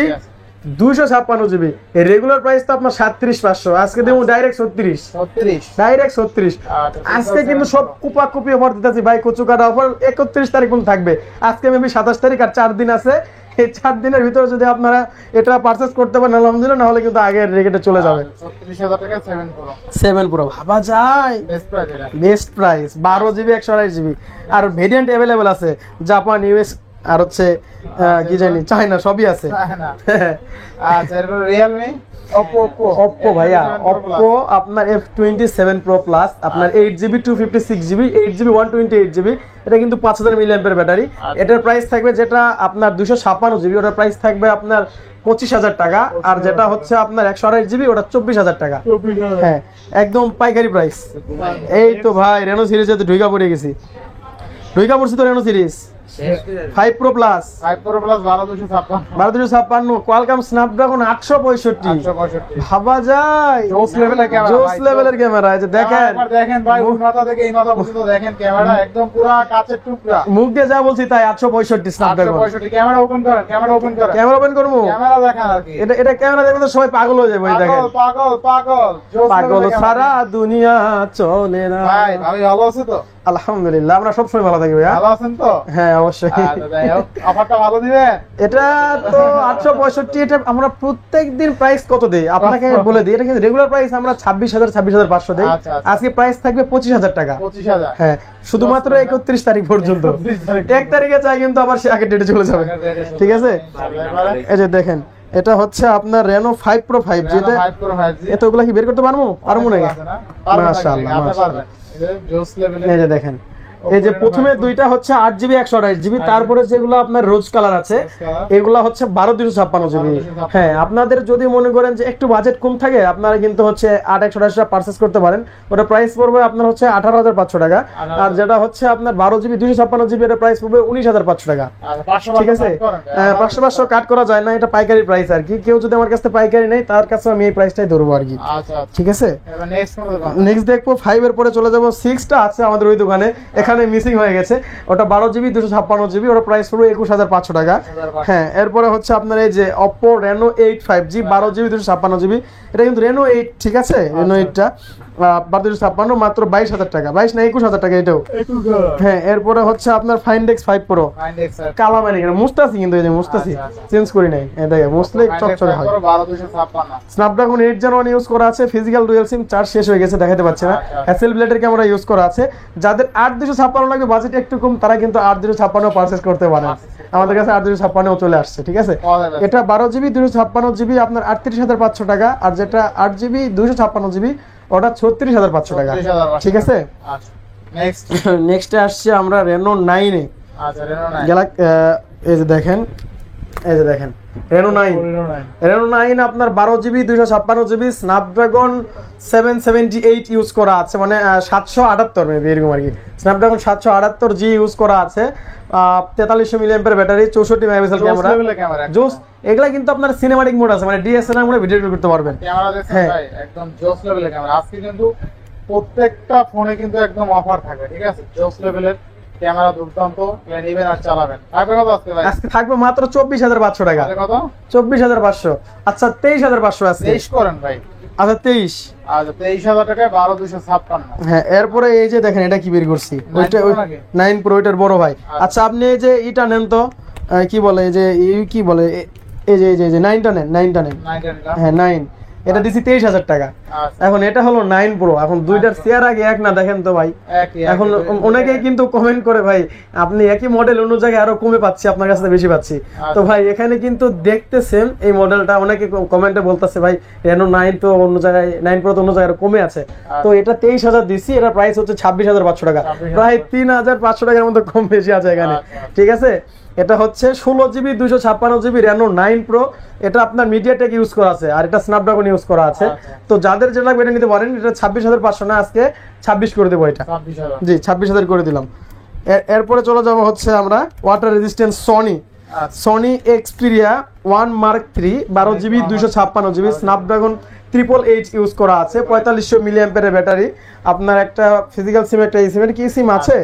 256 GB regular price তো আপনার 37,500, আজকে দেবো ডাইরেক্ট 36, 36 ডাইরেক্ট 36। আচ্ছা, ঠিক আজকে আছে। কিন্তু সব কুপি অফার দিতেছি ভাই, কচু কাটা অফার 31 তারিখ পর্যন্ত থাকবে। আজকে মেবি 27 তারিখ, আর 4 দিন আছে। এই 4 দিনের ভিতরে যদি আপনারা এটা পারচেজ করতে পারেন আলহামদুলিল্লাহ, না হলে কিন্তু আগের রেটে চলে যাবে। 36,000 টাকা 7 Pro 7 Pro ভাবা যায়, বেস্ট প্রাইস এটা। বেস্ট প্রাইস 12 জিবি 128 জিবি, আর ভেরিয়েন্ট অ্যাভেলেবেল আছে জাপান, ইউএস, আর হচ্ছে কি জানি চায়না, সবই আছে। না আচ্ছা, এরপর Realme, Oppo ভাইয়া, Oppo আপনার F27 Pro Plus আপনার 8GB 256GB 8GB 128GB, এটা কিন্তু 5000 mAh ব্যাটারি। এটার প্রাইস থাকবে যেটা আপনার 256GB, ওটার প্রাইস থাকবে আপনার 25,000 টাকা, আর যেটা হচ্ছে আপনার 128GB ওটা 24,000 টাকা। হ্যাঁ, একদম পাইকারি প্রাইস। এই তো ভাই রেনো সিরিজে তো ঢুইকা পড়ে গেছি, ঢুইকা পড়ছি তো Reno series 5 Pro Plus 5 Pro Plus 12256 12256 Qualcomm Snapdragon 865 865 ভাবা যায়, জোস লেভেলের ক্যামেরা, জোস লেভেলের ক্যামেরা। এই যে দেখেন, একবার দেখেন ভাই, ওই মাথা থেকে এই মাথা পর্যন্ত দেখেন, ক্যামেরা একদম পুরো কাচের টুকরা। মুখ দিয়ে যা বলছি তাই 865 স্ন্যাপড্রাগন। 865 ক্যামেরা ওপেন করেন, ক্যামেরা ওপেন করেন, ক্যামেরা ওপেন করবো, ক্যামেরা দেখেন আর কি। এটা ক্যামেরা দেখলে তো সবাই পাগল হয়ে যাবে। ওই দেখেন, পাগল পাগল পাগল জোস পাগল লেভেলের ক্যামেরা। সারা দুনিয়া চলে না। ভাই ভাই ভালো আছে তো? আলহামদুলিল্লাহ, আমরা সব সময় ভালো থাকি ভাইয়া। ভালো আছেন তো? হ্যাঁ অবশ্যই। আচ্ছা, যাই হোক, অফারটা ভালো দিবেন। এটা তো 865, এটা আমরা প্রত্যেকদিন প্রাইস কত দেই আপনাকে বলে দিই। এটা কিন্তু রেগুলার প্রাইস আমরা 26,500 দেই। আচ্ছা, আচ্ছা। আজকে প্রাইস থাকবে 25,000 টাকা। 25,000 হ্যাঁ, শুধুমাত্র 31 তারিখ পর্যন্ত। 1 তারিখে চাই কিন্তু আবার সে আগের ডেটে চলে যাবে। ঠিক আছে, এই যে দেখেন, এটা হচ্ছে আপনার রেনো 5 Pro 5G। যেটা 5 Pro 5G এতগুলো কি বের করতে পারবো নাকি? পারবেন, মাশাআল্লাহ, আপনি মাশাআল্লাহ। পারবেন। এই যে জোস লেভেলের এই যে দেখেন, এই যে প্রথমে দুইটা হচ্ছে 8GB 128GB, তারপরে যেগুলো আপনার রোজ কালার আছে এগুলা হচ্ছে 12,256GB। হ্যাঁ, আপনাদের যদি মনে করেন যে একটু বাজেট কম থাকে, আপনারা কিন্তু হচ্ছে 8/128 পারচেজ করতে পারেন। ওটা প্রাইস পড়বে আপনার হচ্ছে 18,500 টাকা, আর যেটা হচ্ছে আপনার 12GB 256GB এর প্রাইস পড়বে 19,500 টাকা। ঠিক আছে, 500 কাট করা যায় না, এটা পাইকারি প্রাইস আর কি। কেউ যদি আমার কাছে পাইকারি নেই, তার কাছে আমি এই প্রাইসটাই ধরবো আর কি। আচ্ছা, ঠিক আছে, এবার নেক্সট কোন দোকান? নেক্সট দেখবো 5 এর পরে চলে যাবো 6টা আছে আমাদের ওই দোকানে, এখানে মিসিং হয়ে গেছে। ওটা 12GB 256GB, ওটা প্রাইস পড়বে 21,500 টাকা। হ্যাঁ, এরপরে হচ্ছে আপনার এই যে Oppo Reno 8 5G 12GB 256GB, এটা কিন্তু Reno 8, ঠিক আছে, Reno 8টা 1256 মাত্র 22,000 টাকা, 22 না 21,000 টাকা এটাও। হ্যাঁ, এরপরে হচ্ছে আপনার Findex 5 Pro কালা মানে এখানে মুস্তাসি, কিন্তু এই যে মুস্তাসি চেঞ্জ করি নাই, এই দেখেন মুসলে চকচকে হয়। 12,256 স্ন্যাপড্রাগন 8 Gen 1 ইউজ করা আছে, ফিজিক্যাল ডুয়াল সিম চার্জ শেষ হয়ে গেছে, দেখাতে পাচ্ছি না। হ্যাসেল ব্লেডের ক্যামেরা ইউজ করা আছে। যাদের 8,256 লাগবে, বাজেট একটু কম, তারা কিন্তু 8,256 পারচেজ করতে পারেন। আমাদের কাছে 8,256 চলে আসছে। ঠিক আছে, এটা 12GB 256GB আপনার 38,500 টাকা, আর যেটা 8GB 256GB ওটা 36,500 টাকা। ঠিক আছে, নেক্সট নেক্সটে আসছে আমরা Reno 9 এ। আচ্ছা, Reno 9 এই যে দেখেন, এই যে দেখেন Reno 9 Reno 9 আপনার 12GB 256GB স্ন্যাপড্রাগন 778 ইউজ করা আছে, মানে 778 মেবি এরকম আর কি। স্ন্যাপড্রাগন 778G ইউজ করা আছে, 4300 mAh ব্যাটারি, 64 মেগাপিক্সেল ক্যামেরা, জোস। এগুলা কিন্তু আপনার সিনেমাটিক মোড আছে, মানে ডিএসএলআর মোডে ভিডিও করতে পারবেন। ক্যামেরা দেখছেন ভাই, একদম জোস লেভেলের ক্যামেরা। আজকে কিন্তু প্রত্যেকটা ফোনে কিন্তু একদম অফার থাকে, ঠিক আছে, জোস লেভেলের ক্যামেরা, দুর্দান্ত, নেবেন আর চালাবেন। থাকবে কত আজকে ভাই? আজকে থাকবে মাত্র 24,500 টাকা। কত? 24,500। আচ্ছা 23,500 আছে। 23 করেন ভাই। আচ্ছা 23। আচ্ছা, 23,000 টাকায় 12,256। হ্যাঁ, এরপরে এই যে দেখেন এটা কি বের করছি, ওইটা 9 Pro, এটার বড় ভাই। আচ্ছা আপনি এই যে এটা নেন তো, কি বলে এই যে কি বলে, এই যে 9টা নেন, 9টা নেন। হ্যাঁ 9, এটা দিছি 23,000 টাকা। এখন এটা হলো 9 Pro, এখন দুইটার শেয়ার আগে এক না, দেখেন তো ভাই। এখন অনেকেই কিন্তু কমেন্ট করে ভাই আপনি একই মডেল অন্য জায়গায় আরো কমে পাচ্ছি, আপনার কাছে বেশি পাচ্ছি। তো ভাই এখানে কিন্তু দেখতে সেম এই মডেলটা, অনেকে কমেন্টে বলতেছে ভাই Reno 9 তো অন্য জায়গায়, 9 Pro তো অন্য জায়গায় কমে আছে। তো এটা 23,000 দিছি, এটা প্রাইস হচ্ছে 26,500 টাকা, প্রায় 3,500 টাকার মতো কম বেশি আছে এখানে। ঠিক আছে, এটা হচ্ছে 16GB 256GB Reno 9 Pro, এটা আপনার মিডিয়াটেক ইউজ করা আছে, আর এটা স্ন্যাপড্রাগন ইউজ করা আছে। তো যাদের যেটা লাগবে এটা নিতে পারেন। এটা 26,500 না, আজকে 26 করে দেবো এটা। জি 26,000 করে দিলাম। এরপরে চলে যাব হচ্ছে আমরা water resistant Sony Xperia 1 Mark 3 12GB 256GB Snapdragon 888 use করা আছে, 4500 mAh ব্যাটারি। আপনার একটা ফিজিক্যাল সিম, একটা সিমের কি সিম আছে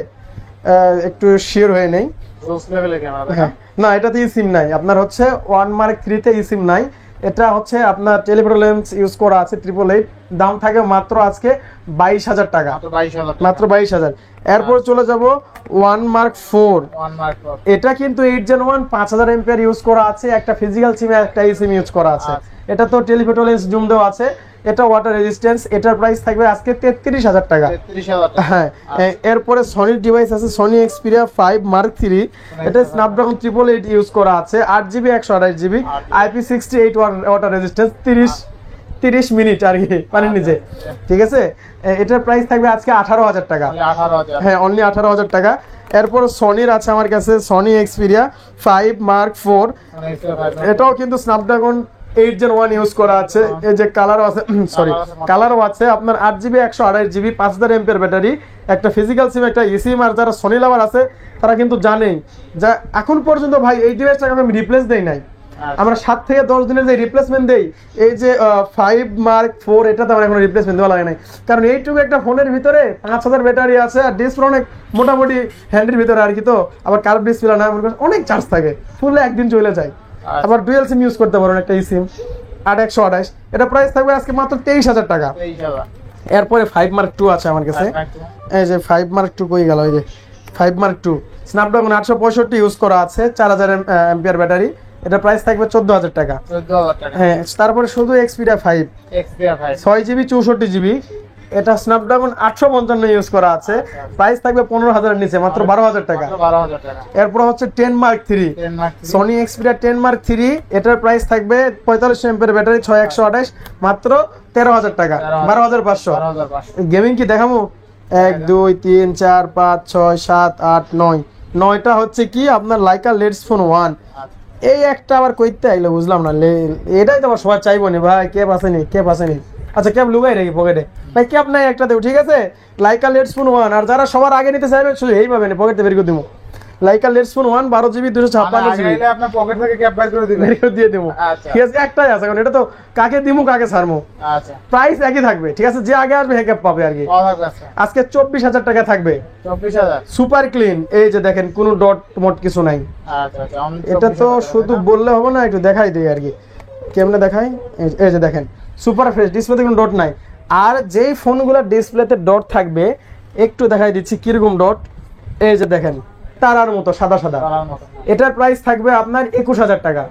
একটু শেয়ার হয়ে নেই। জোস লেভেলের ক্যামেরা। না, এটাতে সিম নাই, আপনার হচ্ছে 1 Mark 3 তে সিম নাই। এটা হচ্ছে আপনার টেলিফোটো লেন্স ইউজ করা আছে 888, দাম থাকে মাত্র আজকে 22,000 টাকা, মাত্র 22,000। এরপর চলে যাব ওয়ান মার্ক 4। এটা কিন্তু 8gen 1 5000 এম্পিয়ার ইউজ করা আছে, একটা ফিজিক্যাল সিমে একটা সিম ইউজ করা আছে। এটা তো টেলিফোটো লেন্স জুম দেওয়া আছে, এটা ওয়াটার রেজিস্ট্যান্স। এটার প্রাইস থাকবে আজকে 33,000 টাকা। হ্যাঁ, এরপরে সনির ডিভাইস আছে সনি এক্সপিরিয়া 5 মার্ক 3। এটা স্ন্যাপড্রাগন 888 ইউজ করা আছে, 8GB 128GB, IP68 water resistance, 30 minute আর কি পানির নিচে, ঠিক আছে। এটার প্রাইস থাকবে আজকে 18,000 টাকা। হ্যাঁ, অনলি 18,000 টাকা। এরপর সনির আছে আমার কাছে সনি এক্সপিরিয়া 5 মার্ক 4। এটাও কিন্তু স্ন্যাপড্রাগন 8gen 1 ইউজ করা আছে। এই যে কালারও আছে, সরি কালারও আছে আপনার 8GB 128GB, 5000 এম্পিয়ার ব্যাটারি, একটা ফিজিক্যাল সিম একটা ইসিম। আর যারা সনি লাভার আছে তারা কিন্তু জানেই যা এখন পর্যন্ত ভাই এই ডিভাইসটাকে আমি রিপ্লেস দেই নাই, আমরা 7 থেকে 10 দিনের যে রিপ্লেসমেন্ট দেই, এই যে 5 মার্ক 4 এটাতে আমার এখন রিপ্লেসমেন্ট দেওয়া লাগে নাই, কারণ এইটুকু একটা ফোনের ভিতরে 5000 ব্যাটারি আছে আর ডিসপ্লে অনেক মোটামুটি হ্যান্ডের ভিতরে আর কি, তো আবার কার্ভ ডিসপ্লে না, অনেক চার্জ থাকে, ফুললে একদিন চলে যায়। আবার ডুয়াল সিম ইউজ করতে পারেন, একটা সিম 8128। এটা প্রাইস থাকবে আজকে মাত্র 23,000 টাকা। এরপরে 5 মার্ক 2 আছে আমার কাছে, এই যে 5 মার্ক 2 কই গেল, এই যে 5 মার্ক 2 স্ন্যাপড্রাগন 865 ইউজ করা আছে, 4000 এম্পিয়ার ব্যাটারি। এটা প্রাইস থাকবে 14,000 টাকা। হ্যাঁ, তারপরে শুধু এক্সপিরিয়া 5 6GB 64GB, এটা স্ন্যাপড্রাগন 855 ইউজ করা আছে, প্রাইস থাকবে 15,000 এর নিচে, মাত্র 12,000 টাকা। এরপর হচ্ছে 10 মার্ক 3 সনি এক্সপিরিয়া 10 মার্ক 3, এটার প্রাইস থাকবে 45 এম্পিয়ার ব্যাটারি, 6128, মাত্র 13,000 টাকা, 12,500। গেমিং কি দেখামু? 1 2 3 4 5 6 7 8 9, 9টা হচ্ছে কি আপনার লাইকা লেটস ফোন 1। এই একটা আবার কইতে আইলো বুঝলাম না, এটাই তো আবার সবাই চাইবো নি ভাই, ক্যাপ আসেনি, ক্যাপ আসেনি। আচ্ছা, ক্যাপ লুকাই রেখি পকেটে, ভাই ক্যাপ নাই একটা দেব, ঠিক আছে। লাইকা লেটস ফোন 1, আর যারা সবার আগে নিতে চাইবে শুধু এই পাবেন, পকেটে বের করে দিব। Laika let's phone 1 12GB 256GB, আপনার পকেট থেকে ক্যাপ বের করে দিবেন, বের করে দিয়ে দেবো, ঠিক আছে। একটাই আছে, কারণ এটা তো কাকে দিমু কাকে ছাড়মু, আচ্ছা প্রাইস একই থাকবে, ঠিক আছে। যে আগে আসবে হে ক্যাপ পাবে আর কি। আজকে 24,000 টাকা থাকবে, 24,000 সুপার ক্লিন। এই যে দেখেন কোনো ডট মোট কিছু নাই। এটা তো শুধু বললে হবে না, একটু দেখাই দিই আর কি, কেমনে দেখাই। এই যে দেখেন সুপার ফ্রেশ, ডিসপ্লেতে কোনো ডট নাই। আর যেই ফোনগুলোর ডিসপ্লেতে ডট থাকবে একটু দেখাই দিচ্ছি কিরকম ডট। এই যে দেখেন তারার মতো সাদা সাদা, এটার প্রাইস থাকবে আপনার 21,000 টাকা।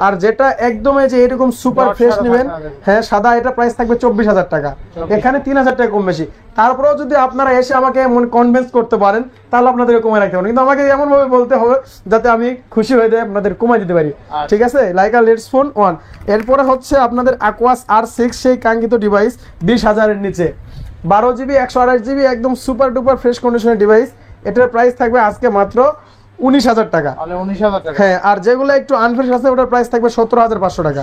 আর যেটা একদম এই যে এরকম সুপার ফ্রেশ নেবেন, হ্যাঁ সাদা, এটা প্রাইস থাকবে 24,000 টাকা। এখানে 3,000 টাকা কম বেশি। তারপরেও যদি আপনারা এসে আমাকে কনভিন্স করতে পারেন তাহলে আপনাদেরকে কমায় রাখতে পারেন, কিন্তু আমাকে এমন ভাবে বলতে হবে যাতে আমি খুশি হয়ে যাই, আপনাদের কমাই দিতে পারি, ঠিক আছে। Laika let's phone 1। এরপরে হচ্ছে আপনাদের Aquas R6, সেই কাঙ্ক্ষিত ডিভাইস 20,000 এর নিচে, 12GB 128GB, একদম সুপার ডুপার ফ্রেশ কন্ডিশনের ডিভাইস। এটার প্রাইস থাকবে আজকে মাত্র 19,000 টাকা। হ্যাঁ, আর যেগুলো একটু আনফ্রেশ আছে ওটার প্রাইস থাকবে 17,500 টাকা।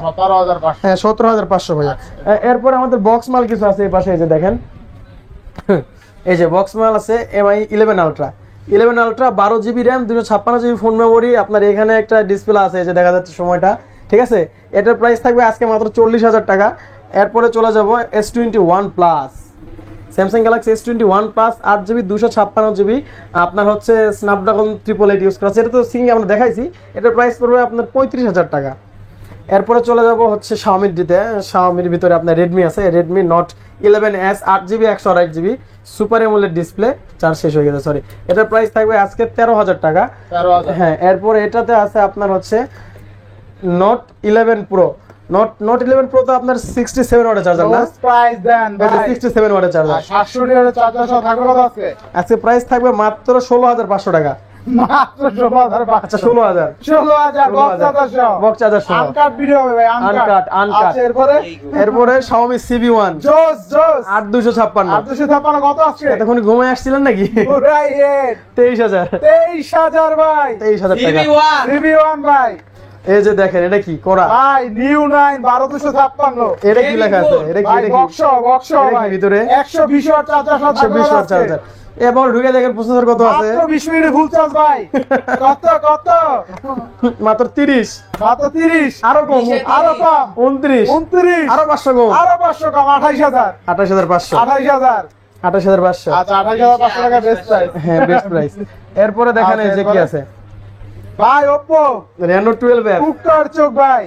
হ্যাঁ, 17,500 ভাইয়া। এরপর আমাদের বক্স মাল কিছু আছে এই পাশে, এই যে দেখেন, এই যে বক্স মাল আছে MI 11 ultra 12GB RAM, 256GB phone memory. আপনার এখানে একটা ডিসপ্লে আছে, এই যে দেখা যাচ্ছে সময়টা, ঠিক আছে। এটার প্রাইস থাকবে আজকে মাত্র 40,000 টাকা। এরপরে চলে যাব S21 plus, Samsung Galaxy S21 plus 8GB 256GB, আপনার হচ্ছে স্ন্যাপড্রাগন 888 ইউজ করা আছে। এটা তো সিঙ্গে আমরা দেখাইছি, এটার প্রাইস পড়বে আপনার 35,000 টাকা। এরপরে চলে যাব হচ্ছে শাওমির দিতে। শাওমির ভিতরে আপনার রেডমি আছে, Redmi note 11S 8GB 128GB, super AMOLED display, charge শেষ হয়ে গেছে সরি। এটার প্রাইস থাকবে আজকে 13,000 টাকা। হ্যাঁ, এরপরে এটাতে আছে আপনার হচ্ছে নোট 11 প্রো। নোট 11 প্রো তো আপনার 67 ওয়াটের চার্জার না, প্রাইস দেন ভাই 67 ওয়াটের চার্জার, 700 টাকার চার্জার সহ থাকবে কত আজকে? আজকে প্রাইস থাকবে মাত্র 16,500 টাকা। মাত্র 16,500। আচ্ছা 16,000 বক্স চার্জার সহ আনকাট ভিডিও হবে ভাই, আনকাট। আচ্ছা, এরপরে Xiaomi CB1 জোস 8256 কত আছে? এতক্ষণ ঘুমায় আসছিলেন নাকি? পুরাই 23,000 ভাই, 23,000 টাকা CB1 ভাই। এই যে দেখেন এটা কি করা ভাই, নিউ 9 12256। এটা কি লেখা আছে? এটা কি বক্স ভাই, ভিতরে 120 ওয়াট চার্জার সহ 120 ওয়াট চার্জার। এবার ঢুকে দেখেন প্রসেসর কত আছে, মাত্র 20 মিনিটে ফুল চার্জ ভাই। কত মাত্র 30, আরো কম 29, আরো 500 কম 28,000 28,500। আচ্ছা 28,500 টাকা বেস্ট প্রাইস। হ্যাঁ, বেস্ট প্রাইস। এরপরে দেখেন এই যে কি আছে ভাই, Oppo Reno 12F, কুকার চোখ ভাই,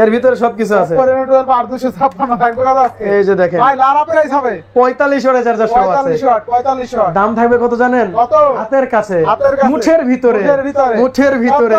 এর ভিতরে সবকিছু আছে। Oppo Reno 12 856 থাকবে কত আজকে? এই যে দেখেন ভাই লারা প্রাইস হবে 45 চার্জার সহ আছে। 45 দাম থাকবে কত জানেন? কত? হাতের কাছে, হাতের কাছে। মুঠের ভিতরে, মুঠের ভিতরে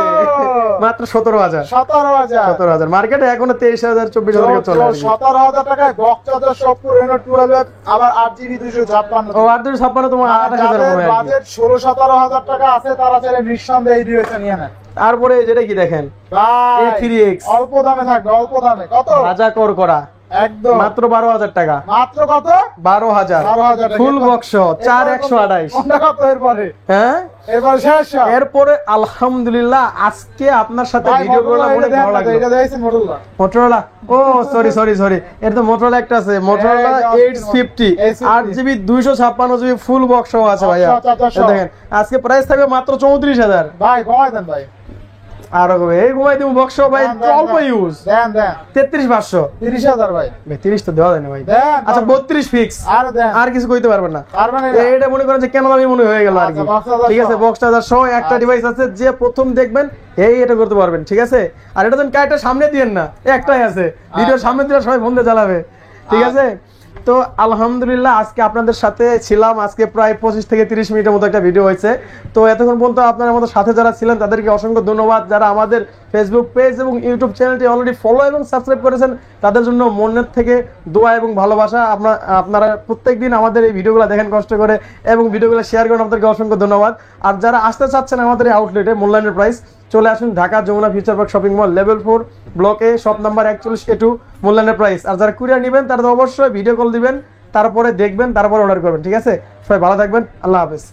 মাত্র 17,000। 17,000 মার্কেটে এখনো 23,000 24,000 চলে আর কি। 17,000 টাকায় বক্স চার্জার Oppo Reno 12 আবার 8GB 256। ও 856 তোমার 28,000 যাদের কমে আর কি। বাজেট 16-17,000 টাকা আছে তারা চাইলে নিঃসন্দেহে এই ডিভাইসটা নিয়ে নেন। তারপরে যেটা কি দেখেন ভাই A3X অল্প দামে থাকবে, অল্প দামে। কত? রাজা কর করা একদম মাত্র 12,000 টাকা। মাত্র কত? 12,000 12,000 ফুল বক্স 4128। কোনটা কত এরপরে? হ্যাঁ এরপরে শেষ। এরপরে আলহামদুলিল্লাহ আজকে আপনার সাথে ভাই ভিডিও করলাম, Motorola অনেক এটা ভালো দেন না, লাগলো। এটা দেখছেন Motorola? মোটরোলা, ও সরি এর তো মোটরোলা একটা আছে, মোটরোলা এই যে 850 850 8GB 256GB ফুল বক্স আছে ভাইয়া। আচ্ছা, এই দেখেন আজকে প্রাইস থাকবে মাত্র 34,000। ভাই কমাই দেন ভাই। আর এই ঘুমাই দিব বক্স ভাই দেন, অল্প ইউজ দেন 33,500। 30,000 ভাই। ভাই 30 তো দেওয়া যায় না ভাই। দেন। আচ্ছা 32 ফিক্স, আর দেন। আর কিছু কইতে পারবেন না। পারবেন না? এইটা মনে করেন যে কেন দামি মনে হয়ে গেল আর কি। আচ্ছা, box charger ঠিক আছে সহ। বক্স চার্জার সহ একটা ডিভাইস আছে, যে প্রথম দেখবেন এটা করতে পারবেন। ঠিক আছে, আর এটা দেন কাইটা সামনে দিয়েন না, একটাই আছে, ভিডিওর সামনে দিলে সবাই বন্ধে জ্বালাবে। ঠিক আছে, তো আলহামদুলিল্লাহ আজকে আপনাদের সাথে ছিলাম। আজকে প্রায় 25 থেকে 30 মিনিটের মতো একটা ভিডিও হয়েছে। তো এতক্ষণ পর্যন্ত আপনারা আমাদের সাথে যারা ছিলেন তাদেরকে অসংখ্য ধন্যবাদ। যারা আমাদের ফেসবুক পেজ এবং ইউটিউব চ্যানেলটি অলরেডি ফলো এবং সাবস্ক্রাইব করেছেন তাদের জন্য মনের থেকে দোয়া এবং ভালোবাসা। আপনারা প্রত্যেকদিন আমাদের এই ভিডিওগুলো দেখেন কষ্ট করে এবং ভিডিওগুলো শেয়ার করেন, আপনাদেরকে অসংখ্য ধন্যবাদ। আর যারা আসতে চাচ্ছেন আমাদের এই আউটলেটে মূল্যায়নের প্রাইস, চলে আসুন Dhaka Jamuna future park shopping mall level 4 block A shop number 41A2 মূল্যায়নের প্রাইস। আর যারা কুরিয়ার নেবেন তারা তো অবশ্যই ভিডিও কল দিবেন, তারপরে দেখবেন, তারপরে অর্ডার করবেন। ঠিক আছে, সবাই ভালো থাকবেন, আল্লাহ হাফেজ।